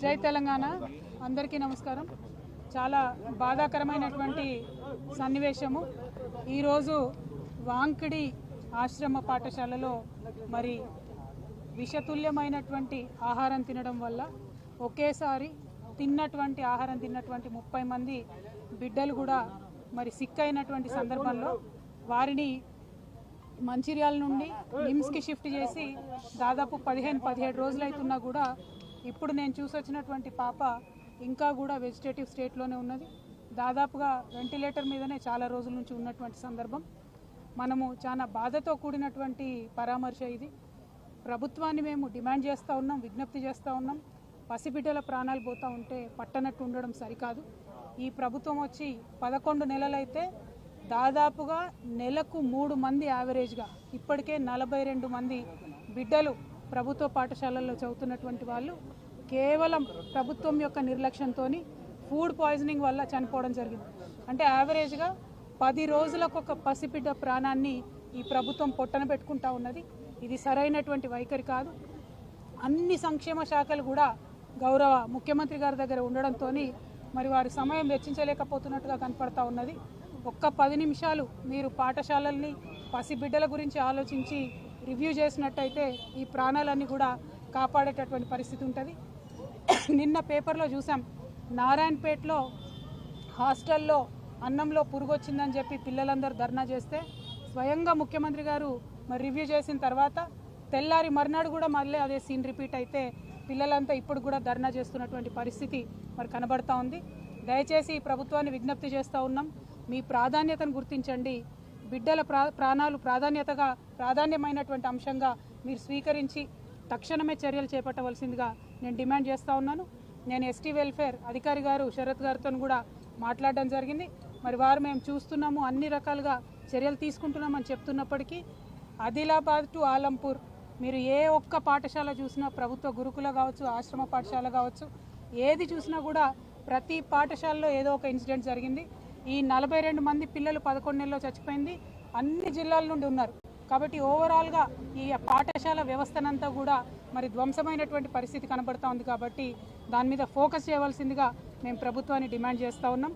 జై తెలంగాణ అందరికీ నమస్కారం. చాలా బాధాకరమైనటువంటి సన్నివేశము. ఈరోజు వాంకిడి ఆశ్రమ పాఠశాలలో మరి విషతుల్యమైనటువంటి ఆహారం తినడం వల్ల ఒకేసారి ఆహారం తిన్నటువంటి 30 మంది బిడ్డలు కూడా మరి సిక్ అయినటువంటి సందర్భంలో వారిని మంచిర్యాల నుండి నిమ్స్కి షిఫ్ట్ చేసి దాదాపు 15-17 రోజులు అవుతున్నా కూడా ఇప్పుడు నేను చూసొచ్చినటువంటి పాప ఇంకా కూడా వెజిటేటివ్ స్టేట్లోనే ఉన్నది. దాదాపుగా వెంటిలేటర్ మీదనే చాలా రోజుల నుంచి ఉన్నటువంటి సందర్భం. మనము చాలా బాధతో కూడినటువంటి పరామర్శ ఇది. ప్రభుత్వాన్ని మేము డిమాండ్ చేస్తూ ఉన్నాం, విజ్ఞప్తి చేస్తూ ఉన్నాం. పసిబిడ్డల ప్రాణాలు పోతూ ఉంటే పట్టనట్టు ఉండడం సరికాదు. ఈ ప్రభుత్వం వచ్చి 11 నెలలైతే దాదాపుగా నెలకు 3 మంది యావరేజ్గా ఇప్పటికే 42 మంది బిడ్డలు ప్రభుత్వ పాఠశాలల్లో చదువుతున్నటువంటి వాళ్ళు కేవలం ప్రభుత్వం యొక్క నిర్లక్ష్యంతో ఫుడ్ పాయిజనింగ్ వల్ల చనిపోవడం జరిగింది. అంటే యావరేజ్గా 10 రోజులకు ఒక పసిబిడ్డ ప్రాణాన్ని ఈ ప్రభుత్వం పొట్టన పెట్టుకుంటా ఉన్నది. ఇది సరైనటువంటి వైఖరి కాదు. అన్ని సంక్షేమ శాఖలు కూడా గౌరవ ముఖ్యమంత్రి గారి దగ్గర ఉండడంతో మరి వారి సమయం వెచ్చించలేకపోతున్నట్టుగా కనపడతా ఉన్నది. ఒక్క 10 నిమిషాలు మీరు పాఠశాలల్ని పసిబిడ్డల గురించి ఆలోచించి రివ్యూ చేసినట్టయితే ఈ ప్రాణాలన్నీ కూడా కాపాడేటటువంటి పరిస్థితి ఉంటుంది. నిన్న పేపర్లో చూసాం, నారాయణపేటలో హాస్టల్లో అన్నంలో పురుగు వచ్చిందని చెప్పి పిల్లలందరూ ధర్నా చేస్తే స్వయంగా ముఖ్యమంత్రి గారు మరి రివ్యూ చేసిన తర్వాత తెల్లారి మర్నాడు కూడా మళ్ళీ అదే సీన్ రిపీట్ అయితే పిల్లలంతా ఇప్పుడు కూడా ధర్నా చేస్తున్నటువంటి పరిస్థితి మరి కనబడతా ఉంది. దయచేసి ఈ ప్రభుత్వాన్ని విజ్ఞప్తి చేస్తూ ఉన్నాం, మీ ప్రాధాన్యతను గుర్తించండి. బిడ్డల ప్రాణాలు ప్రాధాన్యమైనటువంటి అంశంగా మీరు స్వీకరించి తక్షణమే చర్యలు చేపట్టవలసిందిగా నేను డిమాండ్ చేస్తూ ఉన్నాను. నేను ఎస్టీ వెల్ఫేర్ అధికారి గారు శరత్ గారితో కూడా మాట్లాడడం జరిగింది. మరి వారు మేము చూస్తున్నాము, అన్ని రకాలుగా చర్యలు తీసుకుంటున్నామని చెప్తున్నప్పటికీ ఆదిలాబాద్ టు ఆలంపూర్ మీరు ఏ ఒక్క పాఠశాల చూసినా, ప్రభుత్వ గురుకుల కావచ్చు, ఆశ్రమ పాఠశాల కావచ్చు, ఏది చూసినా కూడా ప్రతి పాఠశాలలో ఏదో ఒక ఇన్సిడెంట్ జరిగింది. ఈ 42 మంది పిల్లలు 11 నెలల్లో చచ్చిపోయింది. అన్ని జిల్లాల నుండి ఉన్నారు. కాబట్టి ఓవరాల్గా ఈ పాఠశాల వ్యవస్థనంతా కూడా మరి ధ్వంసమైనటువంటి పరిస్థితి కనబడుతూ ఉంది. కాబట్టి దాని మీద ఫోకస్ చేయవలసిందిగా మేము ప్రభుత్వాన్ని డిమాండ్ చేస్తూ ఉన్నాం.